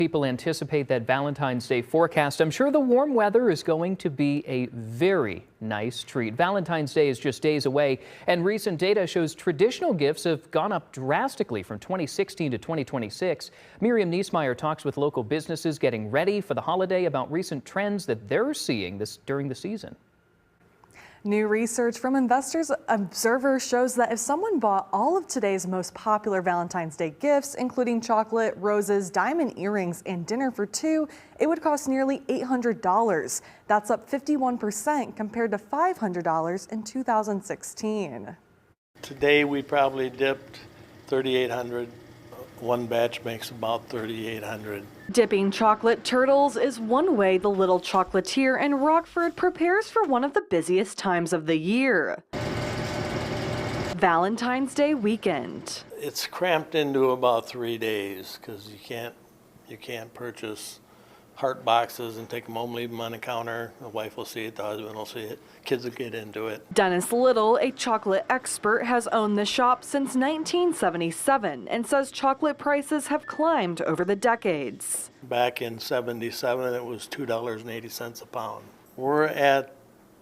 People anticipate that Valentine's Day forecast. I'm sure the warm weather is going to be a very nice treat. Valentine's Day is just days away, and recent data shows traditional gifts have gone up drastically from 2016 to 2026. Miriam Niesmeyer talks with local businesses getting ready for the holiday about recent trends that they're seeing during the season. New research from Investors Observer shows that if someone bought all of today's most popular Valentine's Day gifts, including chocolate, roses, diamond earrings, and dinner for two, it would cost nearly $800. That's up 51% compared to $500 in 2016. Today we probably dipped 3,800. One batch makes about 3,800. Dipping chocolate turtles is one way the little chocolatier in Rockford prepares for one of the busiest times of the year, Valentine's Day weekend. It's cramped into about 3 days because you can't purchase heart boxes and take them home, leave them on the counter. The wife will see it, the husband will see it, kids will get into it. Dennis Little, a chocolate expert, has owned the shop since 1977 and says chocolate prices have climbed over the decades. Back in '77, it was $2.80 a pound. We're at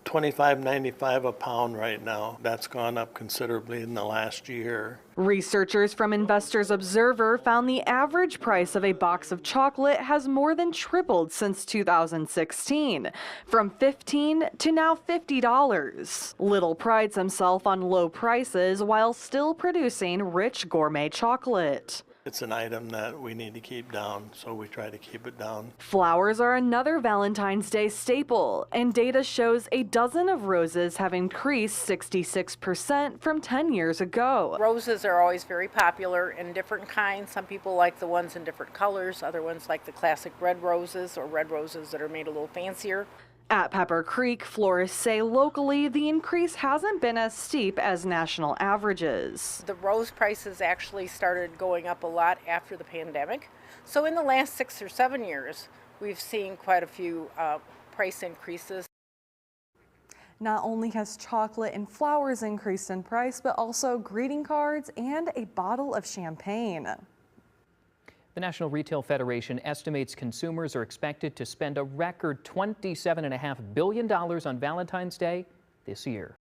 $25.95 a pound right now. That's gone up considerably in the last year. Researchers from Investors Observer found the average price of a box of chocolate has more than tripled since 2016, from $15 to now $50. Little prides himself on low prices while still producing rich gourmet chocolate. It's an item that we need to keep down, so we try to keep it down. Flowers are another Valentine's Day staple, and data shows a dozen of roses have increased 66% from 10 years ago. Roses are always very popular in different kinds. Some people like the ones in different colors. Other ones like the classic red roses or red roses that are made a little fancier. At Pepper Creek, florists say locally the increase hasn't been as steep as national averages. The rose prices actually started going up a lot after the pandemic. So in the last 6 or 7 years, we've seen quite a few price increases. Not only has chocolate and flowers increased in price, but also greeting cards and a bottle of champagne. The National Retail Federation estimates consumers are expected to spend a record $27.5 billion on Valentine's Day this year.